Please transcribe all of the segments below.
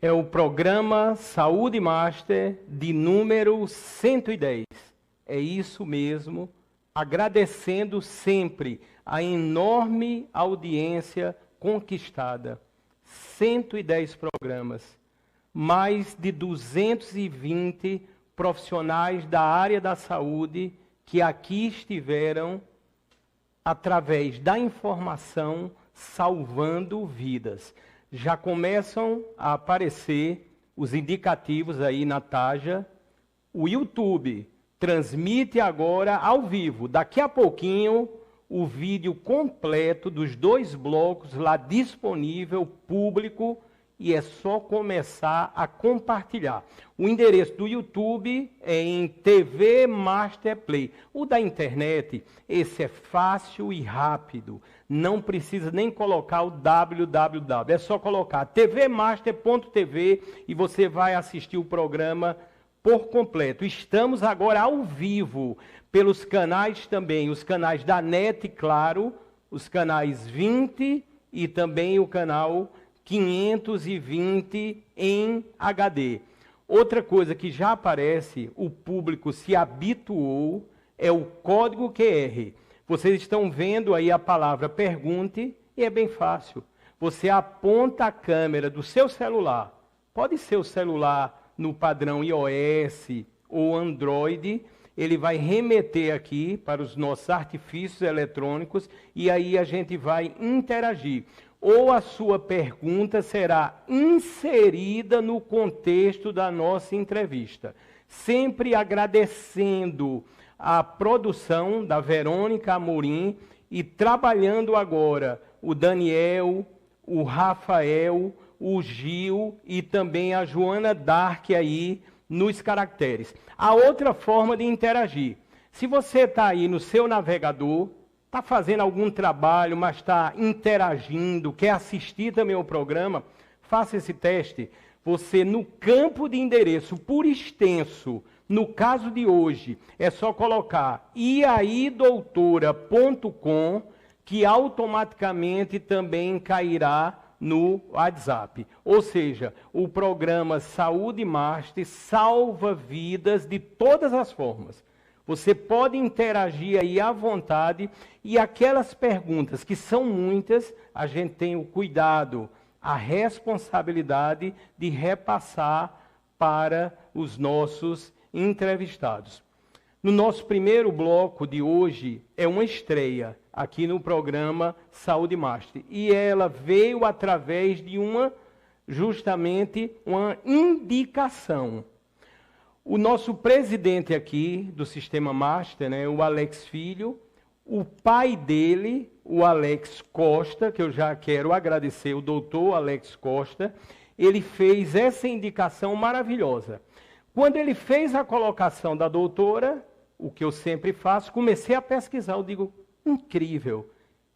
É o programa Saúde Master de número 110. É isso mesmo, agradecendo sempre a enorme audiência conquistada. 110 programas, mais de 220 profissionais da área da saúde que aqui estiveram através da informação salvando vidas. Já começam a aparecer os indicativos aí na Taja. O YouTube transmite agora ao vivo. Daqui a pouquinho, o vídeo completo dos 2 blocos lá disponível, público, e é só começar a compartilhar. O endereço do YouTube é em TV Master Play. O da internet, esse é fácil e rápido. Não precisa nem colocar o www. É só colocar tvmaster.tv e você vai assistir o programa por completo. Estamos agora ao vivo pelos canais também, os canais da NET, claro, os canais 20 e também o canal 520 em HD. Outra coisa que já aparece, o público se habituou, é o código QR. Vocês estão vendo aí a palavra pergunte e é bem fácil. Você aponta a câmera do seu celular, pode ser o celular no padrão iOS ou Android, ele vai remeter aqui para os nossos artifícios eletrônicos e aí a gente vai interagir. Ou a sua pergunta será inserida no contexto da nossa entrevista. Sempre agradecendo a produção da Verônica Amorim e trabalhando agora o Daniel, o Rafael, o Gil e também a Joana Dark aí nos caracteres. A outra forma de interagir. Se você está aí no seu navegador, está fazendo algum trabalho, mas está interagindo, quer assistir também ao programa, faça esse teste. Você, no campo de endereço por extenso, no caso de hoje, é só colocar iaidoutora.com, que automaticamente também cairá no WhatsApp. Ou seja, o programa Saúde Master salva vidas de todas as formas. Você pode interagir aí à vontade e aquelas perguntas, que são muitas, a gente tem o cuidado, a responsabilidade de repassar para os nossos entrevistados. No nosso primeiro bloco de hoje é uma estreia aqui no programa Saúde Master. E ela veio através de justamente uma indicação. O nosso presidente aqui do Sistema Master, né, o Alex Filho, o pai dele, o Alex Costa, que eu já quero agradecer, o doutor Alex Costa, ele fez essa indicação maravilhosa. Quando ele fez a colocação da doutora, o que eu sempre faço, comecei a pesquisar, eu digo, incrível.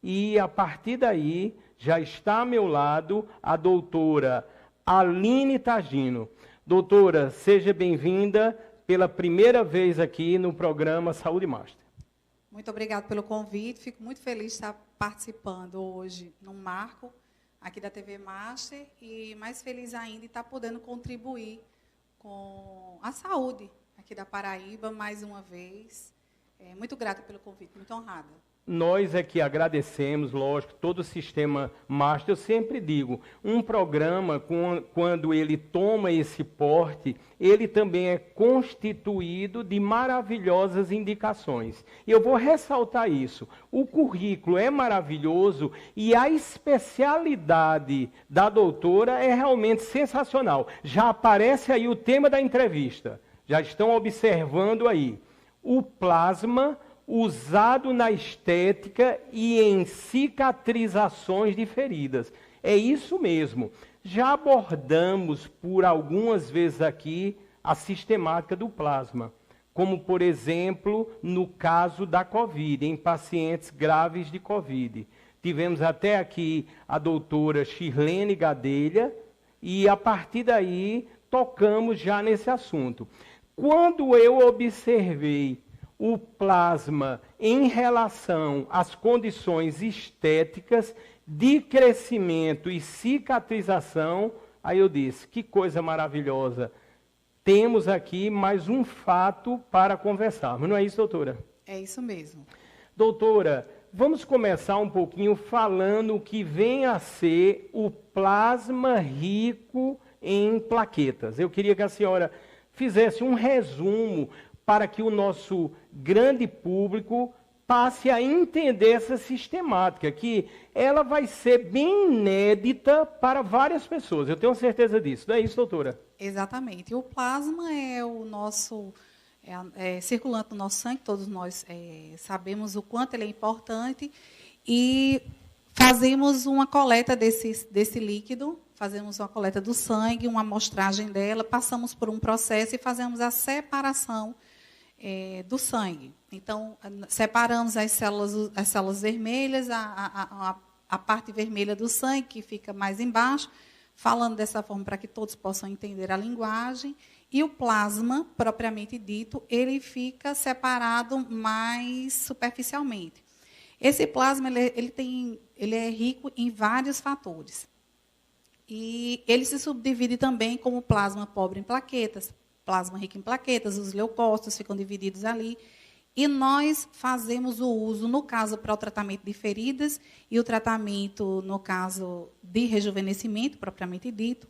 E a partir daí, já está ao meu lado a doutora Aline Tagino. Doutora, seja bem-vinda pela primeira vez aqui no programa Saúde Master. Muito obrigada pelo convite. Fico muito feliz de estar participando hoje num marco aqui da TV Master e mais feliz ainda de estar podendo contribuir com a saúde aqui da Paraíba mais uma vez. Muito grata pelo convite, muito honrada. Nós é que agradecemos, lógico, todo o Sistema Master. Eu sempre digo, um programa, quando ele toma esse porte, ele também é constituído de maravilhosas indicações. E eu vou ressaltar isso. O currículo é maravilhoso e a especialidade da doutora é realmente sensacional. Já aparece aí o tema da entrevista. Já estão observando aí. O plasma usado na estética e em cicatrizações de feridas. É isso mesmo. Já abordamos por algumas vezes aqui a sistemática do plasma, como, por exemplo, no caso da Covid, em pacientes graves de Covid. Tivemos até aqui a doutora Shirlene Gadelha e, a partir daí, tocamos já nesse assunto. Quando eu observei o plasma em relação às condições estéticas de crescimento e cicatrização, Aí eu disse, que coisa maravilhosa. Temos aqui mais um fato para conversarmos. Não é isso, doutora? É isso mesmo. Doutora, vamos começar um pouquinho falando o que vem a ser o plasma rico em plaquetas. Eu queria que a senhora fizesse um resumo para que o nosso grande público passe a entender essa sistemática, que ela vai ser bem inédita para várias pessoas. Eu tenho certeza disso. Não é isso, doutora? Exatamente. E o plasma é o nosso circulante no nosso sangue, todos nós sabemos o quanto ele é importante, e fazemos uma coleta desse líquido, fazemos uma coleta do sangue, uma amostragem dela, passamos por um processo e fazemos a separação do sangue. Então, separamos as células vermelhas, a parte vermelha do sangue, que fica mais embaixo, falando dessa forma para que todos possam entender a linguagem. E o plasma, propriamente dito, ele fica separado mais superficialmente. Esse plasma ele é rico em vários fatores. E ele se subdivide também como plasma pobre em plaquetas, plasma rico em plaquetas, os leucócitos ficam divididos ali. E nós fazemos o uso, no caso, para o tratamento de feridas e o tratamento, no caso, de rejuvenescimento, propriamente dito,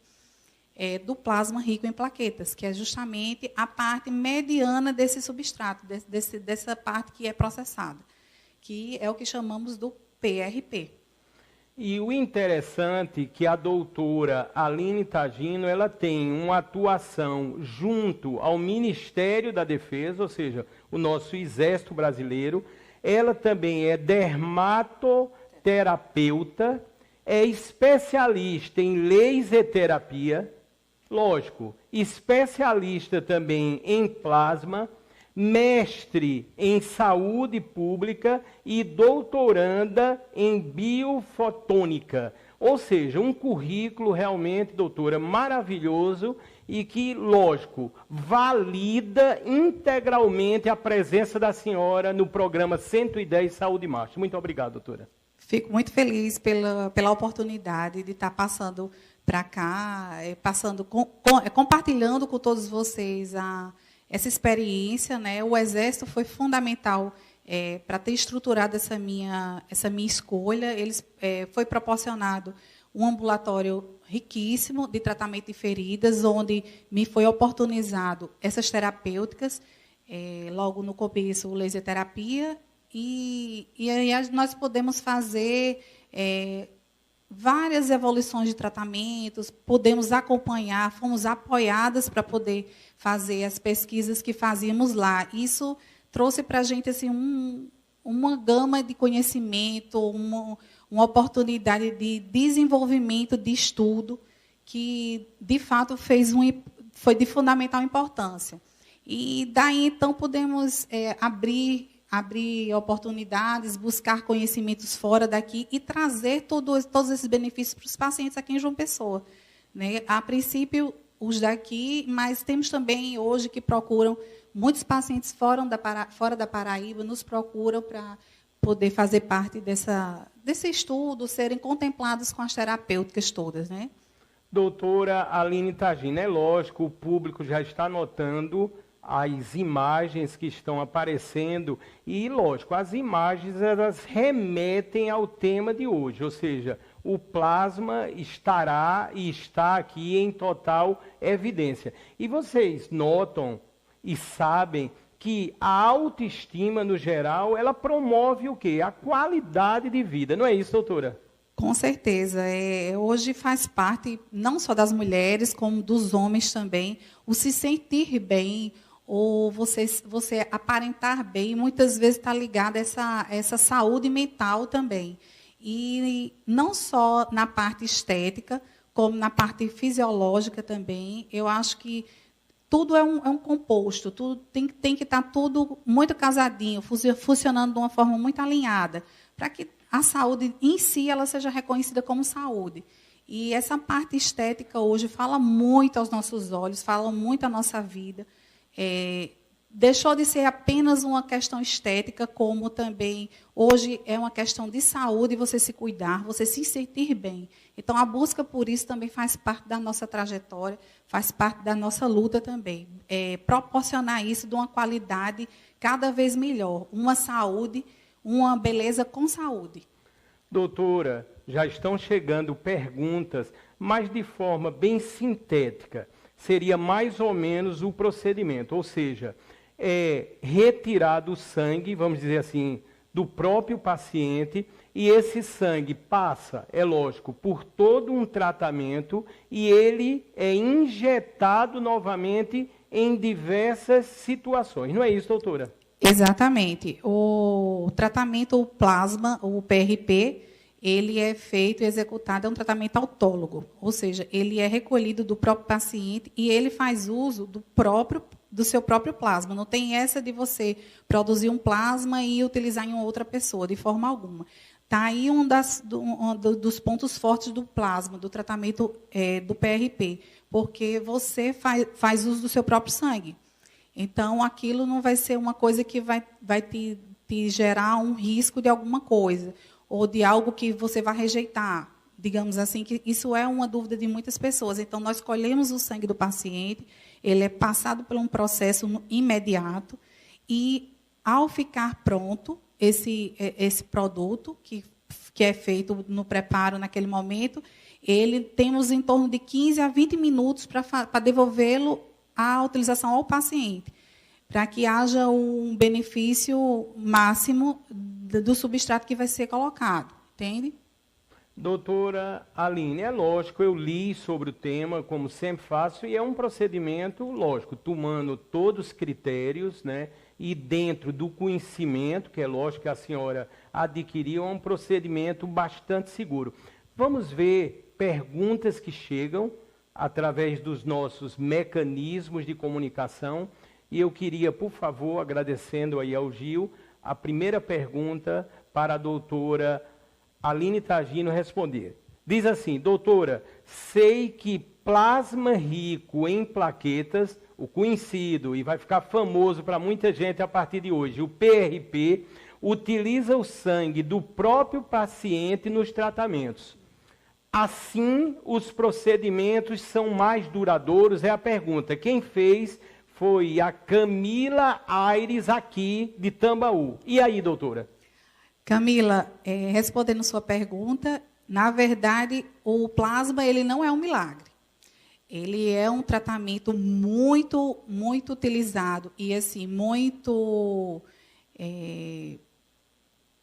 do plasma rico em plaquetas, que é justamente a parte mediana desse substrato, dessa parte que é processada, que é o que chamamos do PRP. E o interessante é que a doutora Aline Tagino, ela tem uma atuação junto ao Ministério da Defesa, ou seja, o nosso Exército Brasileiro. Ela também é dermatoterapeuta, é especialista em laser terapia, lógico, especialista também em plasma, mestre em saúde pública e doutoranda em biofotônica. Ou seja, um currículo realmente, doutora, maravilhoso e que, lógico, valida integralmente a presença da senhora no programa 110 Saúde e Marcha. Muito obrigado, doutora. Fico muito feliz pela oportunidade de estar passando para cá, compartilhando com todos vocês essa experiência, né? O Exército foi fundamental para ter estruturado essa minha escolha. Foi proporcionado um ambulatório riquíssimo de tratamento de feridas, onde me foi oportunizado essas terapêuticas, logo no começo, o laser terapia, e aí nós podemos fazer várias evoluções de tratamentos, podemos acompanhar, fomos apoiadas para poder fazer as pesquisas que fazíamos lá. Isso trouxe para a gente assim, uma gama de conhecimento, uma oportunidade de desenvolvimento de estudo que, de fato, foi de fundamental importância. E daí, então, podemos abrir oportunidades, buscar conhecimentos fora daqui e trazer todos esses benefícios para os pacientes aqui em João Pessoa, né? A princípio, os daqui, mas temos também hoje que procuram, muitos pacientes fora da Paraíba nos procuram para poder fazer parte desse estudo, serem contemplados com as terapêuticas todas, né? Doutora Aline Tagino, é lógico, o público já está notando as imagens que estão aparecendo e, lógico, as imagens elas remetem ao tema de hoje, ou seja, o plasma estará e está aqui em total evidência. E vocês notam e sabem que a autoestima, no geral, ela promove o quê? A qualidade de vida, não é isso, doutora? Com certeza. Hoje faz parte, não só das mulheres, como dos homens também, o se sentir bem, ou você aparentar bem, muitas vezes está ligado a essa saúde mental também. E não só na parte estética, como na parte fisiológica também. Eu acho que tudo é um composto, tudo tem que estar tudo muito casadinho, funcionando de uma forma muito alinhada, para que a saúde em si ela seja reconhecida como saúde. E essa parte estética hoje fala muito aos nossos olhos, fala muito à nossa vida. deixou de ser apenas uma questão estética, como também hoje é uma questão de saúde, você se cuidar, você se sentir bem. Então, a busca por isso também faz parte da nossa trajetória, faz parte da nossa luta também. Proporcionar isso de uma qualidade cada vez melhor, uma saúde, uma beleza com saúde. Doutora, já estão chegando perguntas, mas de forma bem sintética. Seria mais ou menos o procedimento, ou seja, retirar do sangue, vamos dizer assim, do próprio paciente, e esse sangue passa, é lógico, por todo um tratamento e ele é injetado novamente em diversas situações. Não é isso, doutora? Exatamente. O tratamento plasma, o PRP, ele é feito e executado, é um tratamento autólogo, ou seja, ele é recolhido do próprio paciente e ele faz uso do seu próprio plasma. Não tem essa de você produzir um plasma e utilizar em outra pessoa, de forma alguma. Está aí um dos pontos fortes do plasma, do tratamento do PRP, porque você faz uso do seu próprio sangue. Então, aquilo não vai ser uma coisa que vai te gerar um risco de alguma coisa, ou de algo que você vai rejeitar. Digamos assim, que isso é uma dúvida de muitas pessoas. Então, nós colhemos o sangue do paciente, ele é passado por um processo imediato, e, ao ficar pronto, esse produto, que é feito no preparo naquele momento, temos em torno de 15 a 20 minutos para devolvê-lo à utilização ao paciente, para que haja um benefício máximo do substrato que vai ser colocado. Entende? Doutora Aline, é lógico, eu li sobre o tema, como sempre faço, e é um procedimento, lógico, tomando todos os critérios, né, e dentro do conhecimento, que é lógico que a senhora adquiriu, é um procedimento bastante seguro. Vamos ver perguntas que chegam através dos nossos mecanismos de comunicação, e eu queria, por favor, agradecendo aí ao Gil, a primeira pergunta para a doutora Aline Tagino responder. Diz assim: doutora, sei que plasma rico em plaquetas, o conhecido e vai ficar famoso para muita gente a partir de hoje, o PRP, utiliza o sangue do próprio paciente nos tratamentos. Assim, os procedimentos são mais duradouros? É a pergunta. Quem fez foi a Camila Aires, aqui de Tambaú. E aí, doutora? Camila, respondendo sua pergunta, na verdade, o plasma ele não é um milagre. Ele é um tratamento muito, muito utilizado e assim muito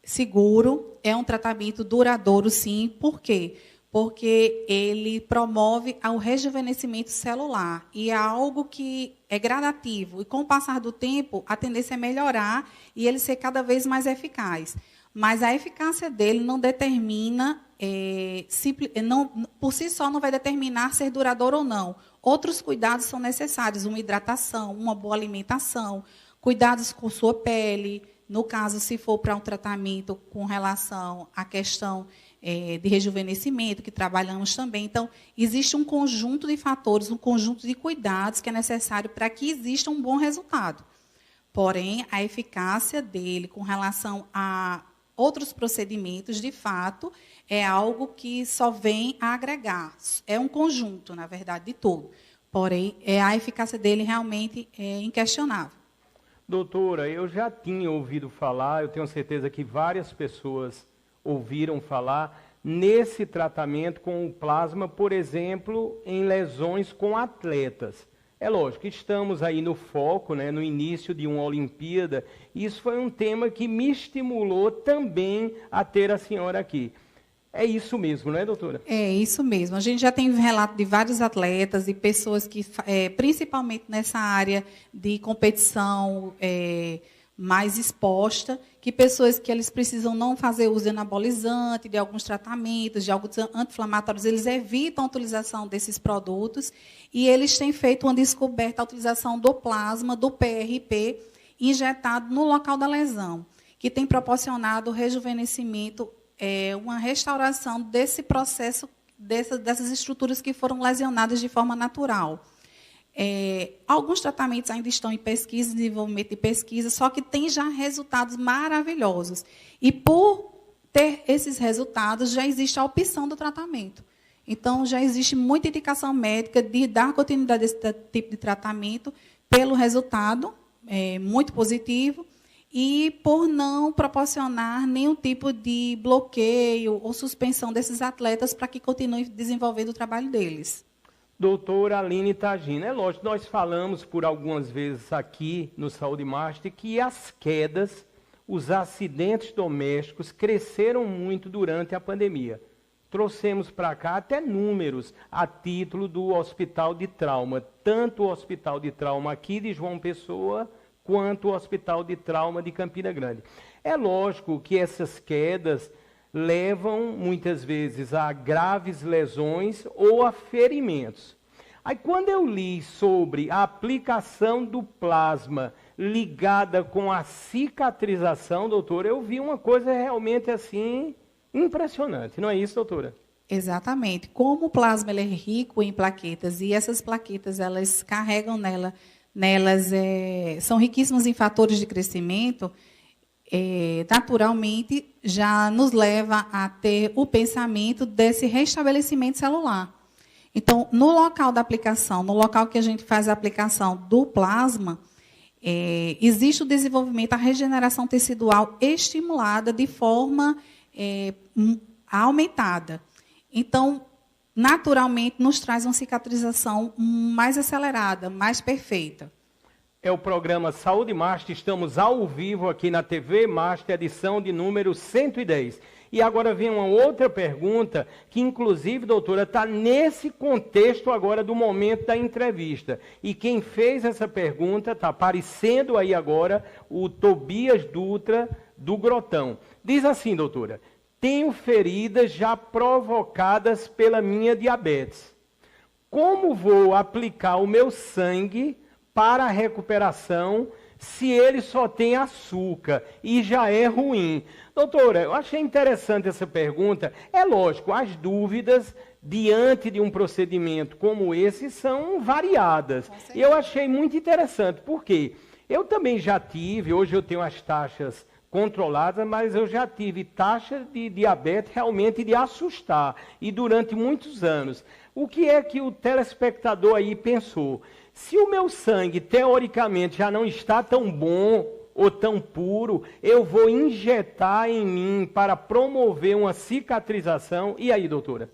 seguro. É um tratamento duradouro, sim. Por quê? Porque ele promove o rejuvenescimento celular e é algo que é gradativo. E com o passar do tempo, a tendência é melhorar e ele ser cada vez mais eficaz. Mas a eficácia dele não determina, por si só não vai determinar ser duradouro ou não. Outros cuidados são necessários, uma hidratação, uma boa alimentação, cuidados com sua pele, no caso, se for para um tratamento com relação à questão de rejuvenescimento, que trabalhamos também. Então, existe um conjunto de fatores, um conjunto de cuidados que é necessário para que exista um bom resultado. Porém, a eficácia dele com relação a outros procedimentos, de fato, é algo que só vem a agregar. É um conjunto, na verdade, de tudo. Porém, a eficácia dele realmente é inquestionável. Doutora, eu já tinha ouvido falar, eu tenho certeza que várias pessoas ouviram falar nesse tratamento com o plasma, por exemplo, em lesões com atletas. É lógico, estamos aí no foco, né, no início de uma Olimpíada, e isso foi um tema que me estimulou também a ter a senhora aqui. É isso mesmo, não é, doutora? É isso mesmo. A gente já tem relato de vários atletas e pessoas que, principalmente nessa área de competição mais exposta, que pessoas que eles precisam não fazer uso de anabolizante, de alguns tratamentos, de alguns anti-inflamatórios, eles evitam a utilização desses produtos e eles têm feito uma descoberta, a utilização do plasma, do PRP, injetado no local da lesão, que tem proporcionado rejuvenescimento, uma restauração desse processo, dessas estruturas que foram lesionadas de forma natural. Alguns tratamentos ainda estão em pesquisa, desenvolvimento de pesquisa, só que tem já resultados maravilhosos. E por ter esses resultados, já existe a opção do tratamento. Então, já existe muita indicação médica de dar continuidade a esse tipo de tratamento pelo resultado muito positivo e por não proporcionar nenhum tipo de bloqueio ou suspensão desses atletas para que continuem desenvolvendo o trabalho deles. Doutora Aline Tagina, é lógico, nós falamos por algumas vezes aqui no Saúde Master que as quedas, os acidentes domésticos cresceram muito durante a pandemia. Trouxemos para cá até números a título do Hospital de Trauma, tanto o Hospital de Trauma aqui de João Pessoa, quanto o Hospital de Trauma de Campina Grande. É lógico que essas quedas levam, muitas vezes, a graves lesões ou a ferimentos. Aí, quando eu li sobre a aplicação do plasma ligada com a cicatrização, doutora, eu vi uma coisa realmente assim impressionante. Não é isso, doutora? Exatamente. Como o plasma ele é rico em plaquetas e essas plaquetas elas carregam nelas são riquíssimas em fatores de crescimento, naturalmente já nos leva a ter o pensamento desse restabelecimento celular. Então, no local da aplicação, no local que a gente faz a aplicação do plasma, existe o desenvolvimento, a regeneração tecidual estimulada de forma aumentada. Então, naturalmente, nos traz uma cicatrização mais acelerada, mais perfeita. É o programa Saúde Master, estamos ao vivo aqui na TV Master, edição de número 110. E agora vem uma outra pergunta, que inclusive, doutora, está nesse contexto agora do momento da entrevista. E quem fez essa pergunta, está aparecendo aí agora, o Tobias Dutra, do Grotão. Diz assim, doutora: tenho feridas já provocadas pela minha diabetes. Como vou aplicar o meu sangue para a recuperação se ele só tem açúcar e já é ruim? Doutora, eu achei interessante essa pergunta. É lógico, as dúvidas diante de um procedimento como esse são variadas. E eu achei muito interessante, porque eu também já tive, hoje eu tenho as taxas controladas, mas eu já tive taxa de diabetes realmente de assustar, e durante muitos anos. O que é que o telespectador aí pensou? Se o meu sangue, teoricamente, já não está tão bom ou tão puro, eu vou injetar em mim para promover uma cicatrização? E aí, doutora?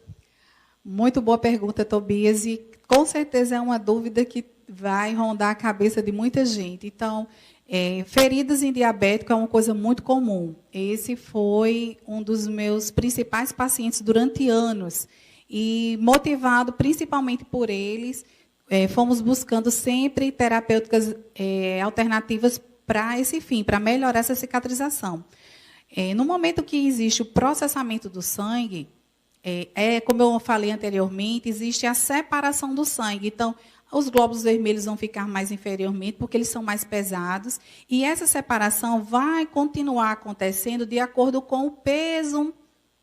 Muito boa pergunta, Tobias, e com certeza é uma dúvida que vai rondar a cabeça de muita gente. Então, feridas em diabético é uma coisa muito comum. Esse foi um dos meus principais pacientes durante anos. E motivado principalmente por eles, fomos buscando sempre terapêuticas alternativas para esse fim, para melhorar essa cicatrização. No momento que existe o processamento do sangue, como eu falei anteriormente, existe a separação do sangue. Então, os glóbulos vermelhos vão ficar mais inferiormente, porque eles são mais pesados, e essa separação vai continuar acontecendo de acordo com o peso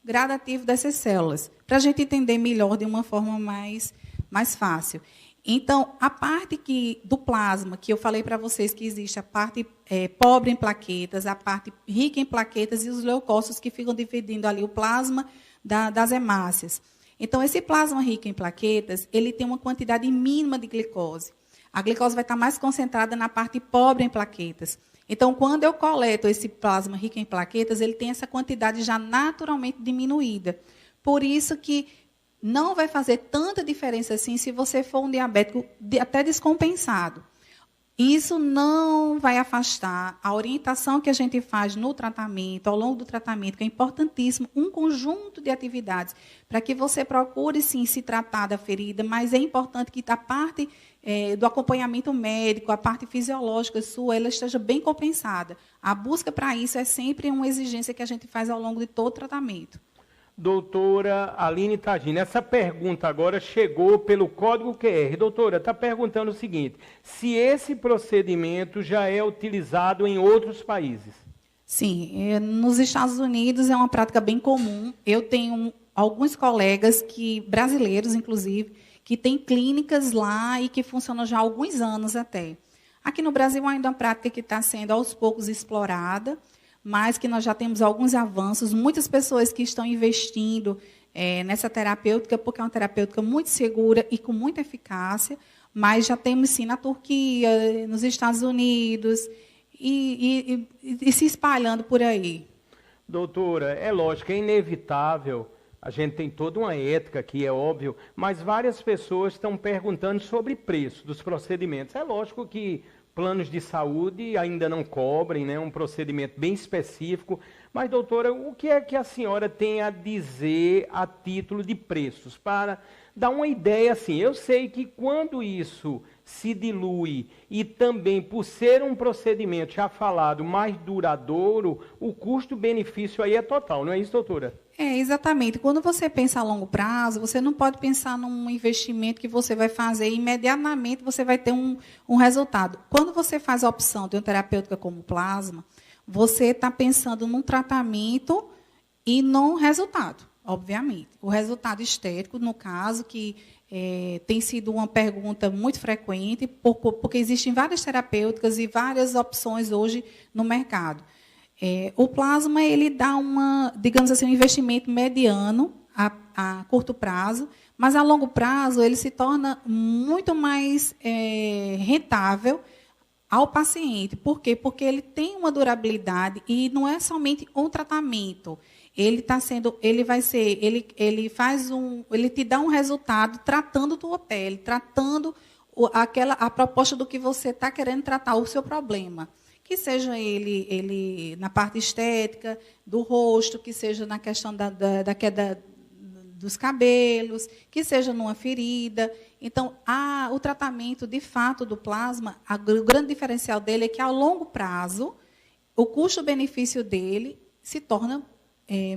gradativo dessas células, para a gente entender melhor de uma forma mais fácil. Então, a parte do plasma, que eu falei para vocês que existe a parte pobre em plaquetas, a parte rica em plaquetas e os leucócitos que ficam dividindo ali o plasma das hemácias. Então, esse plasma rico em plaquetas, ele tem uma quantidade mínima de glicose. A glicose vai estar mais concentrada na parte pobre em plaquetas. Então, quando eu coleto esse plasma rico em plaquetas, ele tem essa quantidade já naturalmente diminuída. Por isso que não vai fazer tanta diferença assim se você for um diabético até descompensado. Isso não vai afastar a orientação que a gente faz no tratamento, ao longo do tratamento, que é importantíssimo, um conjunto de atividades para que você procure, sim, se tratar da ferida, mas é importante que a parte do acompanhamento médico, a parte fisiológica sua, ela esteja bem compensada. A busca para isso é sempre uma exigência que a gente faz ao longo de todo o tratamento. Doutora Aline Tagina, essa pergunta agora chegou pelo código QR. Doutora, está perguntando o seguinte: se esse procedimento já é utilizado em outros países? Sim, nos Estados Unidos é uma prática bem comum. Eu tenho alguns colegas brasileiros, inclusive, que tem clínicas lá e que funcionam já há alguns anos até. Aqui no Brasil ainda é uma prática que está sendo aos poucos explorada, mas que nós já temos alguns avanços, muitas pessoas que estão investindo nessa terapêutica, porque é uma terapêutica muito segura e com muita eficácia, mas já temos sim na Turquia, nos Estados Unidos e se espalhando por aí. Doutora, é lógico, é inevitável, a gente tem toda uma ética aqui, é óbvio, mas várias pessoas estão perguntando sobre preço dos procedimentos. É lógico que planos de saúde ainda não cobrem, né, um procedimento bem específico, mas, doutora, o que é que a senhora tem a dizer a título de preços? Para dar uma ideia, assim, eu sei que quando isso se dilui e também por ser um procedimento já falado mais duradouro, o custo-benefício aí é total, não é isso, doutora? Exatamente. Quando você pensa a longo prazo, você não pode pensar num investimento que você vai fazer e imediatamente você vai ter um resultado. Quando você faz a opção de uma terapêutica como plasma, você está pensando num tratamento e num resultado, obviamente. O resultado estético, no caso, que tem sido uma pergunta muito frequente, porque existem várias terapêuticas e várias opções hoje no mercado. O plasma ele dá digamos assim, um investimento mediano a curto prazo, mas a longo prazo ele se torna muito mais rentável ao paciente. Por quê? Porque ele tem uma durabilidade e não é somente um tratamento. Ele te dá um resultado tratando tua pele, tratando a proposta do que você está querendo tratar, o seu problema. Que seja ele na parte estética, do rosto, que seja na questão da queda dos cabelos, que seja numa ferida. Então, o tratamento, de fato, do plasma, o grande diferencial dele é que, a longo prazo, o custo-benefício dele se torna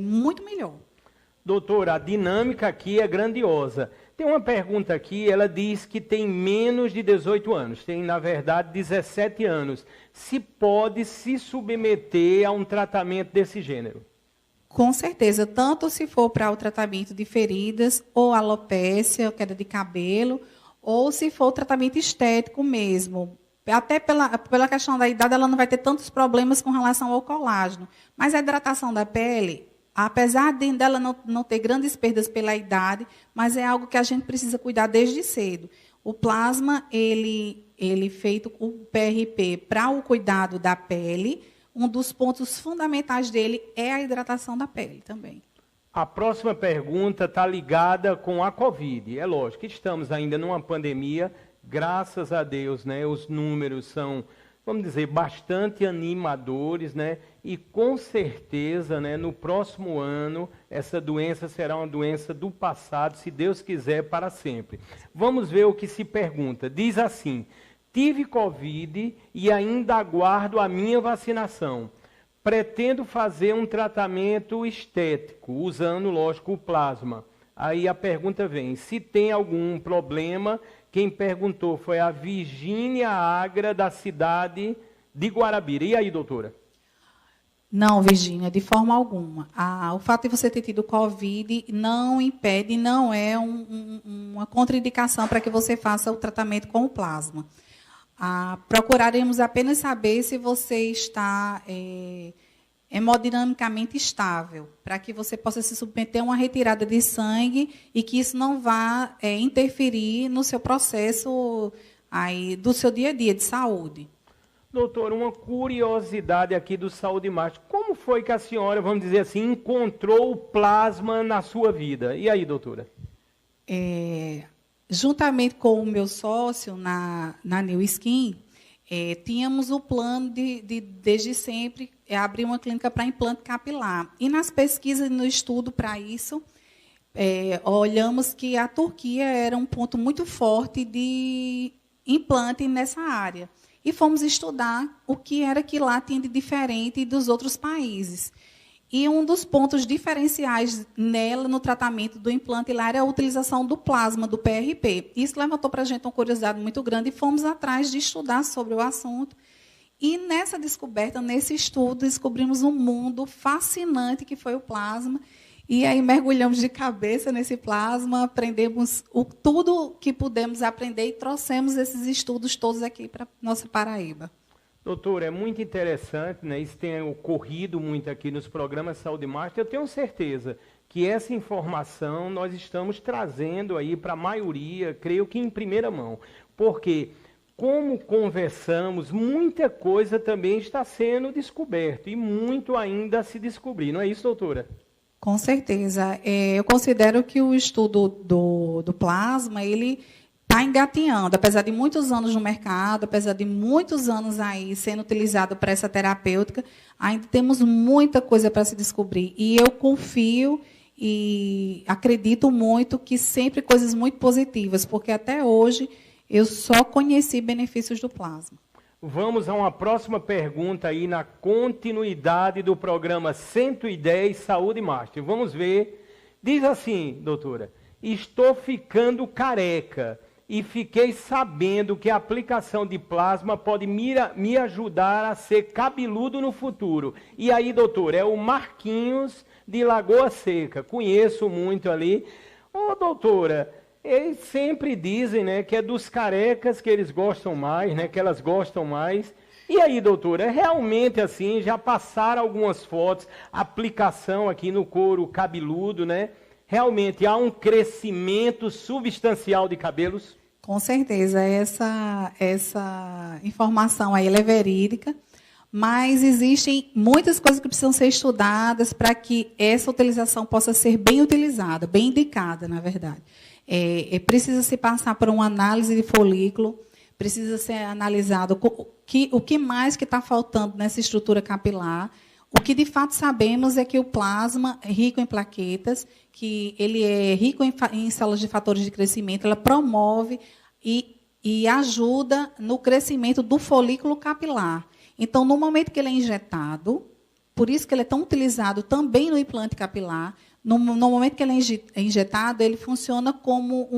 muito melhor. Doutora, a dinâmica aqui é grandiosa. Tem uma pergunta aqui, ela diz que tem menos de 18 anos, tem, na verdade, 17 anos. Se pode se submeter a um tratamento desse gênero? Com certeza, tanto se for para o tratamento de feridas, ou alopécia, queda de cabelo, ou se for o tratamento estético mesmo. Até pela questão da idade, ela não vai ter tantos problemas com relação ao colágeno. Mas a hidratação da pele, apesar dela não ter grandes perdas pela idade, mas é algo que a gente precisa cuidar desde cedo. O plasma, ele feito com o PRP para o cuidado da pele, um dos pontos fundamentais dele é a hidratação da pele também. A próxima pergunta está ligada com a Covid. É lógico, estamos ainda numa pandemia, graças a Deus, né, os números são, vamos dizer, bastante animadores, né, e com certeza, né, no próximo ano, essa doença será uma doença do passado, se Deus quiser, para sempre. Vamos ver o que se pergunta. Diz assim: tive Covid e ainda aguardo a minha vacinação. Pretendo fazer um tratamento estético, usando, lógico, o plasma. Aí a pergunta vem, se tem algum problema. Quem perguntou foi a Virgínia Agra, da cidade de Guarabira. E aí, doutora? Não, Virgínia, de forma alguma. O fato de você ter tido Covid não impede, não é uma contraindicação para que você faça o tratamento com o plasma. Procuraremos apenas saber se você está hemodinamicamente estável, para que você possa se submeter a uma retirada de sangue e que isso não vá interferir no seu processo aí, do seu dia a dia de saúde. Doutor, uma curiosidade aqui do Saúde Mástica. Como foi que a senhora, vamos dizer assim, encontrou o plasma na sua vida? E aí, doutora? Juntamente com o meu sócio na New Skin, tínhamos o plano de desde sempre, abrir uma clínica para implante capilar. E nas pesquisas e no estudo para isso, olhamos que a Turquia era um ponto muito forte de implante nessa área. E fomos estudar o que era que lá tinha de diferente dos outros países. E um dos pontos diferenciais nela, no tratamento do implante lá, era a utilização do plasma, do PRP. Isso levantou para a gente uma curiosidade muito grande e fomos atrás de estudar sobre o assunto. E nessa descoberta, nesse estudo, descobrimos um mundo fascinante que foi o plasma. E aí mergulhamos de cabeça nesse plasma, aprendemos tudo que pudemos aprender e trouxemos esses estudos todos aqui para nossa Paraíba. Doutora, é muito interessante, né? Isso tem ocorrido muito aqui nos programas Saúde Master. Eu tenho certeza que essa informação nós estamos trazendo aí para a maioria, creio que em primeira mão. Porque, como conversamos, muita coisa também está sendo descoberta e muito ainda a se descobrir. Não é isso, doutora? Com certeza. Eu considero que o estudo do plasma, ele está engatinhando, apesar de muitos anos no mercado, apesar de muitos anos aí sendo utilizado para essa terapêutica, ainda temos muita coisa para se descobrir. E eu confio e acredito muito que sempre coisas muito positivas, porque até hoje eu só conheci benefícios do plasma. Vamos a uma próxima pergunta aí na continuidade do programa 110 Saúde Master. Vamos ver. Diz assim, doutora: estou ficando careca e fiquei sabendo que a aplicação de plasma pode me ajudar a ser cabeludo no futuro. E aí, doutor, é o Marquinhos de Lagoa Seca. Conheço muito ali. Ô, doutora, eles sempre dizem, né, que é dos carecas que eles gostam mais, né, que elas gostam mais. E aí, doutora, é realmente assim? Já passaram algumas fotos, aplicação aqui no couro cabeludo, né? Realmente há um crescimento substancial de cabelos? Com certeza, essa informação aí ela é verídica, mas existem muitas coisas que precisam ser estudadas para que essa utilização possa ser bem utilizada, bem indicada, na verdade. Precisa se passar por uma análise de folículo, precisa ser analisado o que mais que está faltando nessa estrutura capilar. O que, de fato, sabemos é que o plasma é rico em plaquetas, que ele é rico em células de fatores de crescimento, ela promove e ajuda no crescimento do folículo capilar. Então, no momento que ele é injetado, por isso que ele é tão utilizado também no implante capilar, no momento que ele é injetado, ele funciona como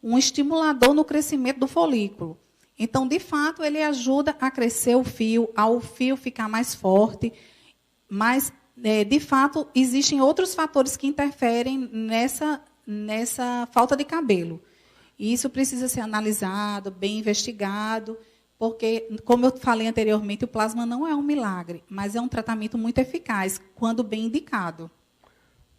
um estimulador no crescimento do folículo. Então, de fato, ele ajuda a crescer o fio, ao fio ficar mais forte. Mas, de fato, existem outros fatores que interferem nessa falta de cabelo. E isso precisa ser analisado, bem investigado, porque, como eu falei anteriormente, o plasma não é um milagre, mas é um tratamento muito eficaz, quando bem indicado.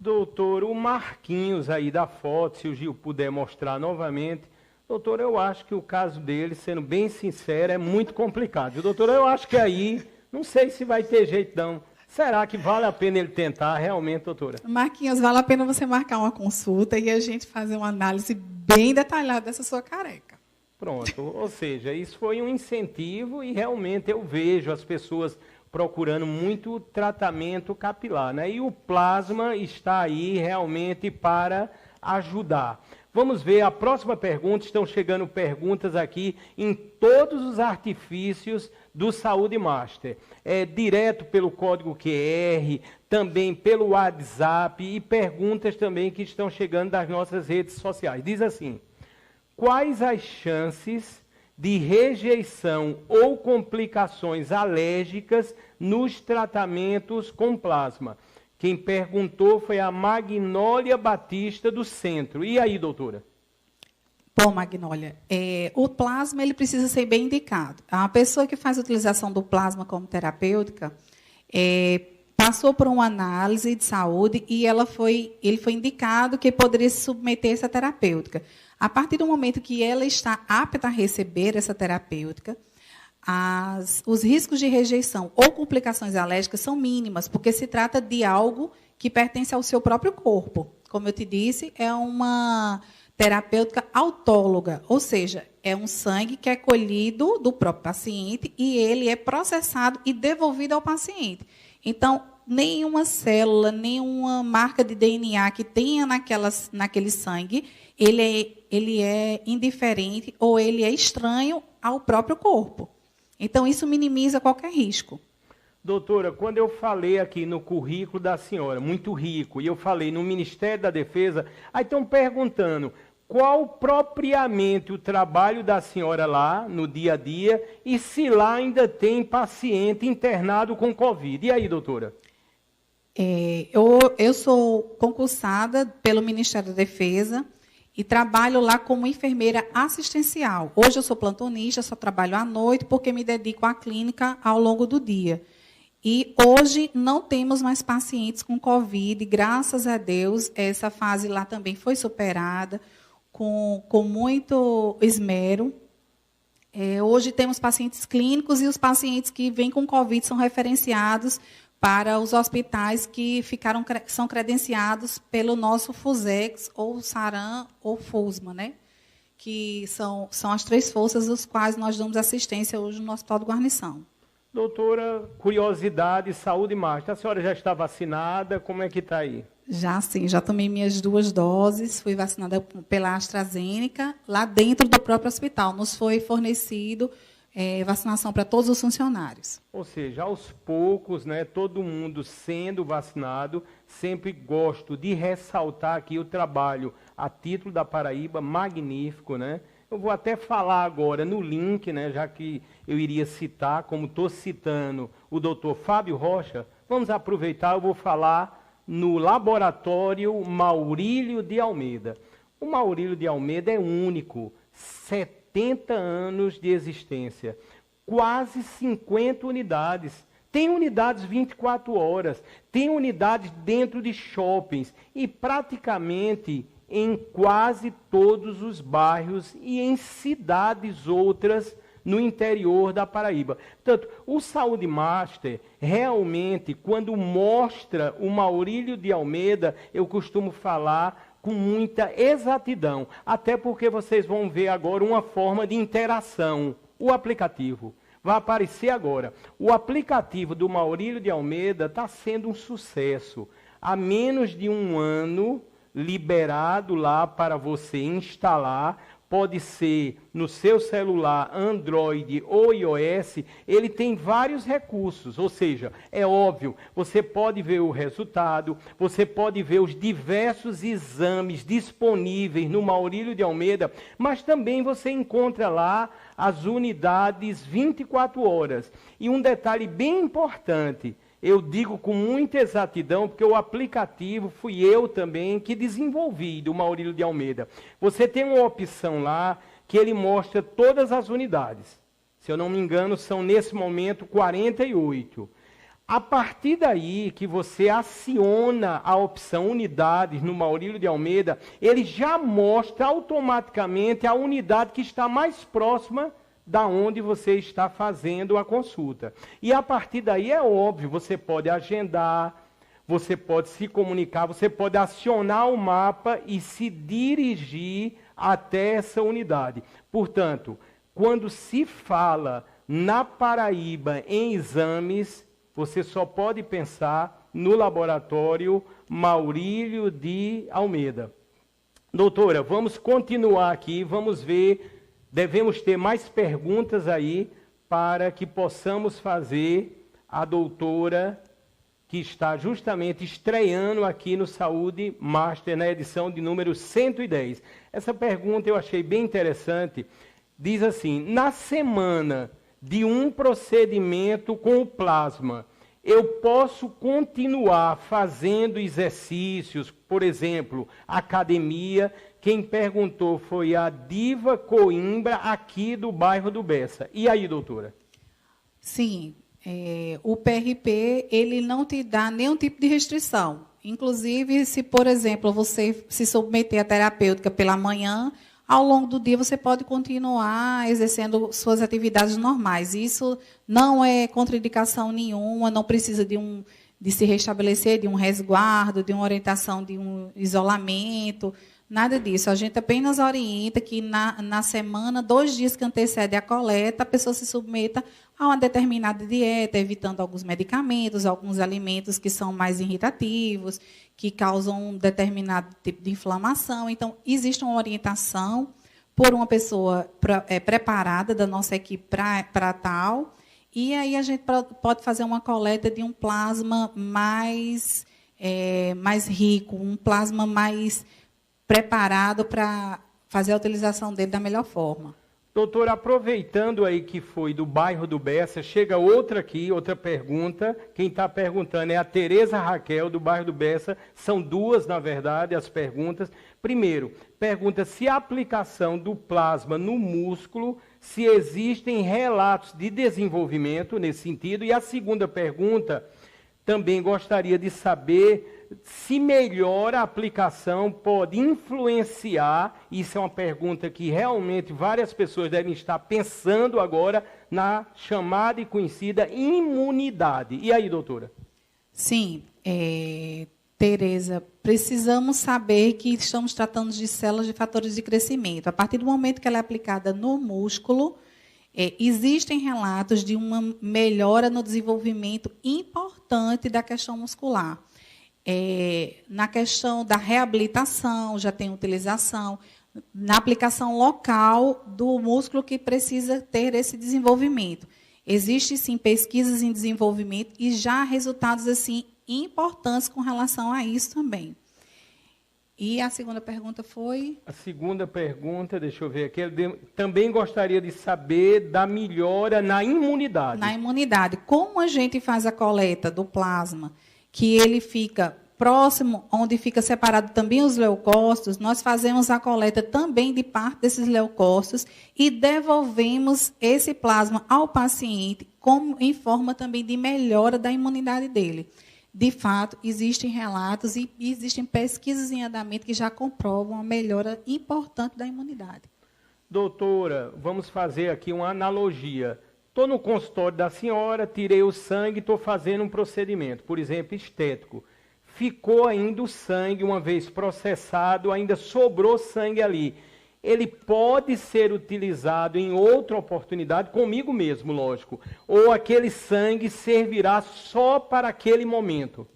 Doutor, o Marquinhos aí da foto, se o Gil puder mostrar novamente. Doutor, eu acho que o caso dele, sendo bem sincero, é muito complicado. Doutor, eu acho que aí, não sei se vai ter jeito não. Será que vale a pena ele tentar realmente, doutora? Marquinhos, vale a pena você marcar uma consulta e a gente fazer uma análise bem detalhada dessa sua careca. Pronto, ou seja, isso foi um incentivo e realmente eu vejo as pessoas procurando muito tratamento capilar, né? E o plasma está aí realmente para ajudar. Vamos ver a próxima pergunta. Estão chegando perguntas aqui em todos os artifícios do Saúde Master. Direto pelo código QR, também pelo WhatsApp e perguntas também que estão chegando das nossas redes sociais. Diz assim: quais as chances de rejeição ou complicações alérgicas nos tratamentos com plasma? Quem perguntou foi a Magnólia Batista do Centro. E aí, doutora? Bom, Magnólia, o plasma ele precisa ser bem indicado. A pessoa que faz a utilização do plasma como terapêutica passou por uma análise de saúde e ele foi indicado que poderia se submeter a essa terapêutica. A partir do momento que ela está apta a receber essa terapêutica, os riscos de rejeição ou complicações alérgicas são mínimas, porque se trata de algo que pertence ao seu próprio corpo. Como eu te disse, é uma terapêutica autóloga, ou seja, é um sangue que é colhido do próprio paciente e ele é processado e devolvido ao paciente. Então, nenhuma célula, nenhuma marca de DNA que tenha naquele sangue, ele é indiferente ou ele é estranho ao próprio corpo. Então, isso minimiza qualquer risco. Doutora, quando eu falei aqui no currículo da senhora, muito rico, e eu falei no Ministério da Defesa, aí estão perguntando qual propriamente o trabalho da senhora lá, no dia a dia, e se lá ainda tem paciente internado com Covid. E aí, doutora? Eu sou concursada pelo Ministério da Defesa e trabalho lá como enfermeira assistencial. Hoje eu sou plantonista, só trabalho à noite porque me dedico à clínica ao longo do dia. E hoje não temos mais pacientes com Covid, graças a Deus, essa fase lá também foi superada com muito esmero. Hoje temos pacientes clínicos e os pacientes que vêm com Covid são referenciados para os hospitais que são credenciados pelo nosso FUSEX, ou SARAM, ou FUSMA, né? Que são as 3 forças às quais nós damos assistência hoje no Hospital do Guarnição. Doutora, curiosidade, saúde máster, a senhora já está vacinada? Como é que está aí? Já sim, já tomei minhas 2 doses, fui vacinada pela AstraZeneca, lá dentro do próprio hospital. Nos foi fornecido vacinação para todos os funcionários. Ou seja, aos poucos, né, todo mundo sendo vacinado. Sempre gosto de ressaltar aqui o trabalho a título da Paraíba, magnífico, né? Eu vou até falar agora no link, né, já que eu iria citar, como estou citando o doutor Fábio Rocha, vamos aproveitar, eu vou falar no Laboratório Maurílio de Almeida. O Maurílio de Almeida é único, 70 anos de existência, quase 50 unidades. Tem unidades 24 horas, tem unidades dentro de shoppings e praticamente em quase todos os bairros e em cidades outras no interior da Paraíba. Portanto, o Saúde Master, realmente, quando mostra o Maurílio de Almeida, eu costumo falar com muita exatidão, até porque vocês vão ver agora uma forma de interação, o aplicativo. Vai aparecer agora. O aplicativo do Maurílio de Almeida está sendo um sucesso. Há menos de um ano, liberado lá para você instalar, pode ser no seu celular Android ou iOS, ele tem vários recursos, ou seja, é óbvio, você pode ver o resultado, você pode ver os diversos exames disponíveis no Maurílio de Almeida, mas também você encontra lá as unidades 24 horas. E um detalhe bem importante, eu digo com muita exatidão, porque o aplicativo fui eu também que desenvolvi do Maurílio de Almeida. Você tem uma opção lá que ele mostra todas as unidades. Se eu não me engano, são nesse momento 48. A partir daí que você aciona a opção unidades no Maurílio de Almeida, ele já mostra automaticamente a unidade que está mais próxima da onde você está fazendo a consulta. E a partir daí é óbvio, você pode agendar, você pode se comunicar, você pode acionar o mapa e se dirigir até essa unidade. Portanto, quando se fala na Paraíba em exames, você só pode pensar no laboratório Maurílio de Almeida. Doutora, vamos continuar aqui, vamos ver. Devemos ter mais perguntas aí para que possamos fazer a doutora que está justamente estreando aqui no Saúde Master, na edição de número 110. Essa pergunta eu achei bem interessante. Diz assim: na semana de um procedimento com o plasma, eu posso continuar fazendo exercícios, por exemplo, academia. Quem perguntou foi a Diva Coimbra, aqui do bairro do Bessa. E aí, doutora? Sim, o PRP ele não te dá nenhum tipo de restrição. Inclusive, se, por exemplo, você se submeter à terapêutica pela manhã, ao longo do dia você pode continuar exercendo suas atividades normais. Isso não é contraindicação nenhuma, não precisa de se restabelecer de um resguardo, de uma orientação, de um isolamento. Nada disso. A gente apenas orienta que na semana, 2 dias que antecede a coleta, a pessoa se submeta a uma determinada dieta, evitando alguns medicamentos, alguns alimentos que são mais irritativos, que causam um determinado tipo de inflamação. Então, existe uma orientação por uma pessoa preparada da nossa equipe para tal, e aí a gente pode fazer uma coleta de um plasma mais rico, um plasma mais preparado para fazer a utilização dele da melhor forma. Doutor, aproveitando aí que foi do bairro do Bessa, chega outra aqui, outra pergunta. Quem está perguntando é a Tereza Raquel, do bairro do Bessa. São duas, na verdade, as perguntas. Primeiro, pergunta se a aplicação do plasma no músculo, se existem relatos de desenvolvimento nesse sentido. E a segunda pergunta, também gostaria de saber se melhor a aplicação pode influenciar, isso é uma pergunta que realmente várias pessoas devem estar pensando agora, na chamada e conhecida imunidade. E aí, doutora? Sim, Tereza, precisamos saber que estamos tratando de células de fatores de crescimento. A partir do momento que ela é aplicada no músculo, existem relatos de uma melhora no desenvolvimento importante da questão muscular. Na questão da reabilitação, já tem utilização, na aplicação local do músculo que precisa ter esse desenvolvimento. Existem, sim, pesquisas em desenvolvimento e já resultados assim importantes com relação a isso também. E a segunda pergunta foi? A segunda pergunta, deixa eu ver aqui, também gostaria de saber da melhora na imunidade. Na imunidade. Como a gente faz a coleta do plasma, que ele fica próximo, onde fica separado também os leucócitos, nós fazemos a coleta também de parte desses leucócitos e devolvemos esse plasma ao paciente como em forma também de melhora da imunidade dele. De fato, existem relatos e existem pesquisas em andamento que já comprovam a melhora importante da imunidade. Doutora, vamos fazer aqui uma analogia. Estou no consultório da senhora, tirei o sangue, estou fazendo um procedimento, por exemplo, estético. Ficou ainda o sangue, uma vez processado, ainda sobrou sangue ali. Ele pode ser utilizado em outra oportunidade, comigo mesmo, lógico. Ou aquele sangue servirá só para aquele momento?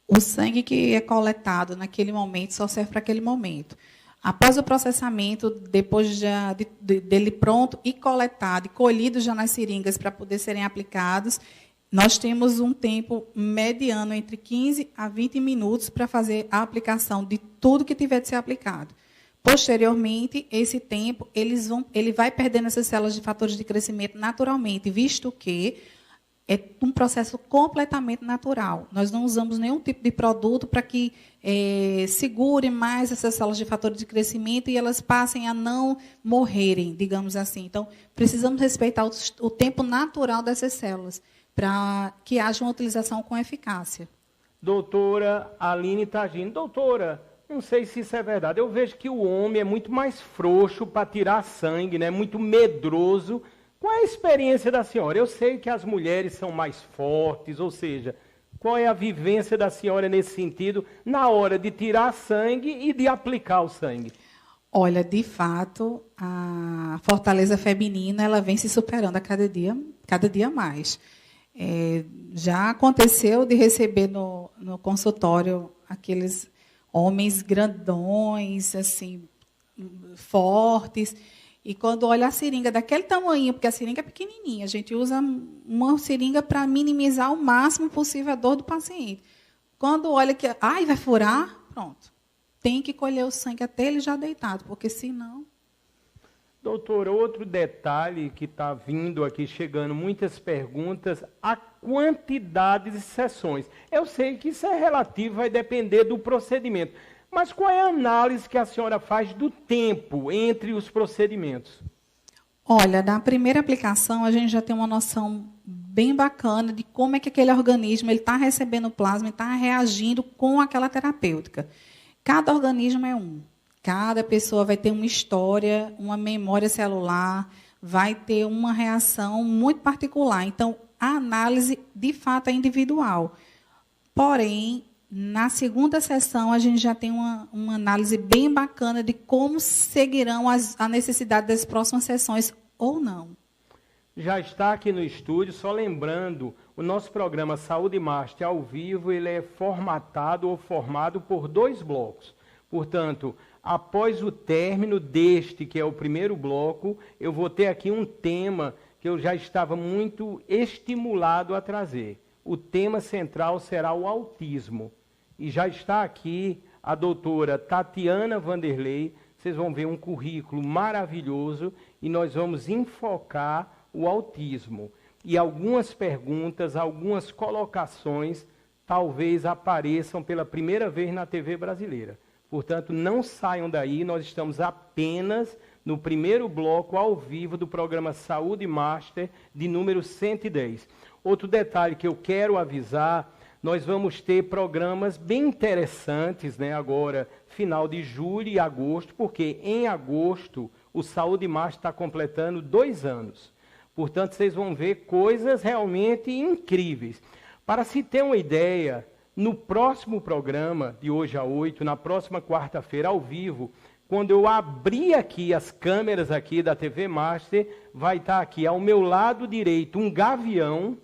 O sangue que é coletado naquele momento só serve para aquele momento. Após o processamento, depois dele pronto e coletado, e colhido já nas seringas para poder serem aplicados, nós temos um tempo mediano entre 15 a 20 minutos para fazer a aplicação de tudo que tiver de ser aplicado. Posteriormente, esse tempo, ele vai perdendo essas células de fatores de crescimento naturalmente, visto que é um processo completamente natural. Nós não usamos nenhum tipo de produto para que segure mais essas células de fatores de crescimento e elas passem a não morrerem, digamos assim. Então, precisamos respeitar o tempo natural dessas células para que haja uma utilização com eficácia. Doutora Aline Tagino. Doutora, não sei se isso é verdade. Eu vejo que o homem é muito mais frouxo para tirar sangue, né? Muito medroso. Qual é a experiência da senhora? Eu sei que as mulheres são mais fortes, ou seja, qual é a vivência da senhora nesse sentido, na hora de tirar sangue e de aplicar o sangue? Olha, de fato, a fortaleza feminina ela vem se superando a cada dia mais. Já aconteceu de receber no consultório aqueles homens grandões, assim, fortes. E quando olha a seringa daquele tamanho, porque a seringa é pequenininha, a gente usa uma seringa para minimizar o máximo possível a dor do paciente. Quando olha que, vai furar, pronto. Tem que colher o sangue até ele já deitado, porque senão... Doutor, outro detalhe que está vindo aqui, chegando muitas perguntas, a quantidade de sessões. Eu sei que isso é relativo, vai depender do procedimento. Mas qual é a análise que a senhora faz do tempo entre os procedimentos? Olha, na primeira aplicação, a gente já tem uma noção bem bacana de como é que aquele organismo está recebendo plasma e está reagindo com aquela terapêutica. Cada organismo é um. Cada pessoa vai ter uma história, uma memória celular, vai ter uma reação muito particular. Então, a análise, de fato, é individual. Porém, na segunda sessão, a gente já tem uma análise bem bacana de como seguirão a necessidade das próximas sessões ou não. Já está aqui no estúdio, só lembrando, o nosso programa Saúde Master ao vivo, ele é formatado ou formado por 2 blocos. Portanto, após o término deste, que é o primeiro bloco, eu vou ter aqui um tema que eu já estava muito estimulado a trazer. O tema central será o autismo. E já está aqui a doutora Tatiana Vanderlei, vocês vão ver um currículo maravilhoso e nós vamos enfocar o autismo. E algumas perguntas, algumas colocações, talvez apareçam pela primeira vez na TV brasileira. Portanto, não saiam daí, nós estamos apenas no primeiro bloco ao vivo do programa Saúde Master, de número 110. Outro detalhe que eu quero avisar, nós vamos ter programas bem interessantes, né, agora, final de julho e agosto, porque em agosto o Saúde Master está completando 2 anos. Portanto, vocês vão ver coisas realmente incríveis. Para se ter uma ideia, no próximo programa, de hoje a 8, na próxima quarta-feira, ao vivo, quando eu abrir aqui as câmeras aqui da TV Master, vai estar aqui ao meu lado direito um gavião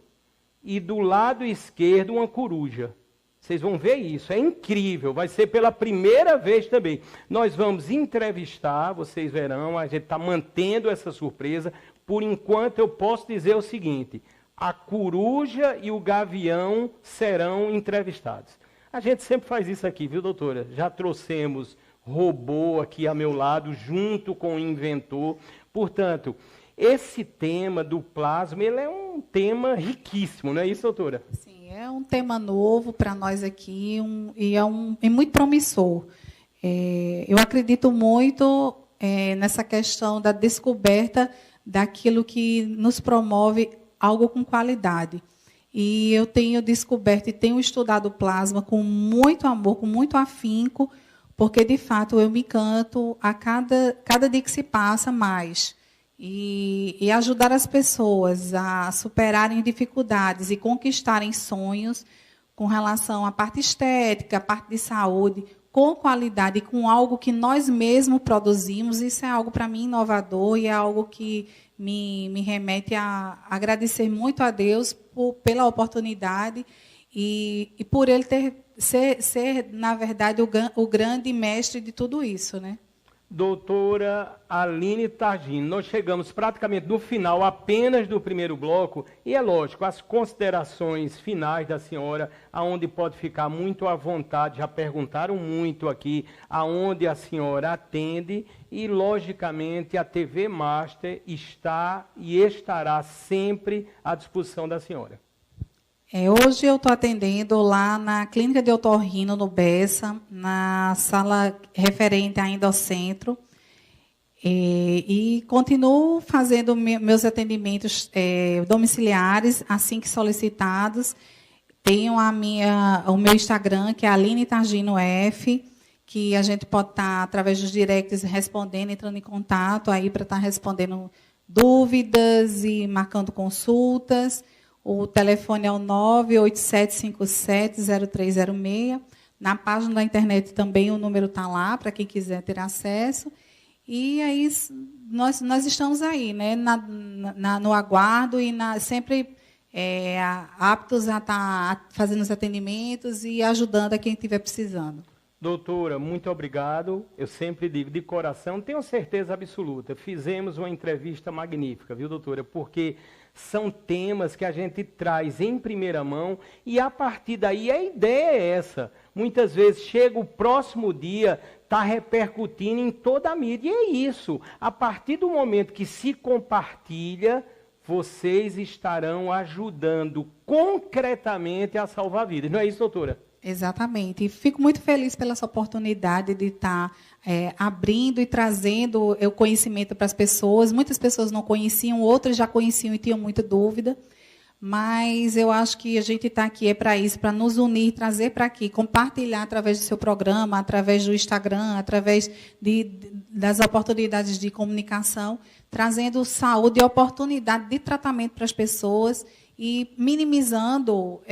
e do lado esquerdo uma coruja. Vocês vão ver isso, é incrível, vai ser pela primeira vez também. Nós vamos entrevistar, vocês verão, a gente está mantendo essa surpresa. Por enquanto eu posso dizer o seguinte, a coruja e o gavião serão entrevistados. A gente sempre faz isso aqui, viu, doutora? Já trouxemos robô aqui ao meu lado, junto com o inventor. Portanto, esse tema do plasma, ele é um tema riquíssimo, não é isso, doutora? Sim, é um tema novo para nós aqui e é muito promissor. Eu acredito muito nessa questão da descoberta daquilo que nos promove algo com qualidade. E eu tenho descoberto e tenho estudado o plasma com muito amor, com muito afinco, porque, de fato, eu me encanto a cada dia que se passa mais. E ajudar as pessoas a superarem dificuldades e conquistarem sonhos com relação à parte estética, à parte de saúde, com qualidade, com algo que nós mesmos produzimos. Isso é algo, para mim, inovador e é algo que me remete a agradecer muito a Deus pela oportunidade e por ele ser, na verdade, o grande mestre de tudo isso, né? Doutora Aline Targino, nós chegamos praticamente no final apenas do primeiro bloco, e é lógico, as considerações finais da senhora, aonde pode ficar muito à vontade, já perguntaram muito aqui, aonde a senhora atende, e logicamente a TV Master está e estará sempre à disposição da senhora. Hoje eu estou atendendo lá na Clínica de Otorrino, no Bessa, na sala referente ainda ao centro. E continuo fazendo meus atendimentos domiciliares, assim que solicitados. Tenho o meu Instagram, que é Aline Targino F, que a gente pode estar, através dos directs, respondendo, entrando em contato aí para estar respondendo dúvidas e marcando consultas. O telefone é o 987570306. Na página da internet também o número está lá, para quem quiser ter acesso. E aí nós estamos aí, né, no aguardo e sempre aptos a estar fazendo os atendimentos e ajudando a quem estiver precisando. Doutora, muito obrigado. Eu sempre digo de coração, tenho certeza absoluta, fizemos uma entrevista magnífica, viu, doutora? Porque são temas que a gente traz em primeira mão e, a partir daí, a ideia é essa. Muitas vezes chega o próximo dia, está repercutindo em toda a mídia. E é isso. A partir do momento que se compartilha, vocês estarão ajudando concretamente a salvar vidas. Não é isso, doutora? Exatamente. E fico muito feliz pela essa oportunidade de estar abrindo e trazendo o conhecimento para as pessoas. Muitas pessoas não conheciam, outras já conheciam e tinham muita dúvida. Mas eu acho que a gente está aqui para isso, para nos unir, trazer para aqui, compartilhar através do seu programa, através do Instagram, através das oportunidades de comunicação, trazendo saúde e oportunidade de tratamento para as pessoas e minimizando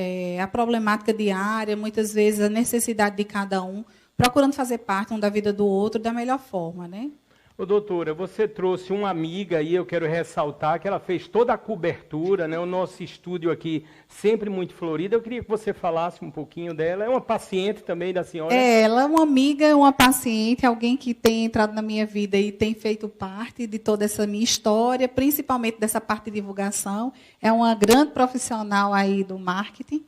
a problemática diária, muitas vezes a necessidade de cada um, procurando fazer parte um da vida do outro da melhor forma, né? Ô, doutora, você trouxe uma amiga aí, eu quero ressaltar que ela fez toda a cobertura, né? O nosso estúdio aqui sempre muito florido. Eu queria que você falasse um pouquinho dela. É uma paciente também da senhora? Ela é uma amiga, uma paciente, alguém que tem entrado na minha vida e tem feito parte de toda essa minha história, principalmente dessa parte de divulgação. É uma grande profissional aí do marketing,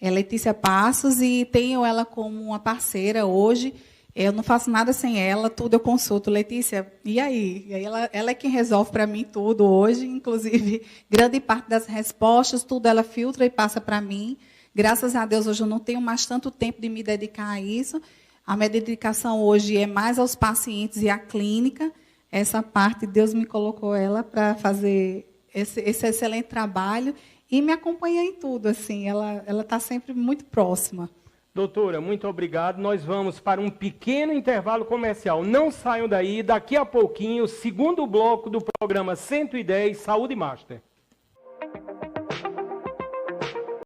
é Letícia Passos, e tenho ela como uma parceira hoje. Eu não faço nada sem ela, tudo eu consulto. Letícia, e aí? E aí ela é quem resolve para mim tudo hoje, inclusive grande parte das respostas, tudo ela filtra e passa para mim. Graças a Deus, hoje eu não tenho mais tanto tempo de me dedicar a isso. A minha dedicação hoje é mais aos pacientes e à clínica. Essa parte, Deus me colocou ela para fazer esse excelente trabalho e me acompanha em tudo. Assim, ela está sempre muito próxima. Doutora, muito obrigado. Nós vamos para um pequeno intervalo comercial. Não saiam daí. Daqui a pouquinho, o segundo bloco do programa 110 Saúde Master.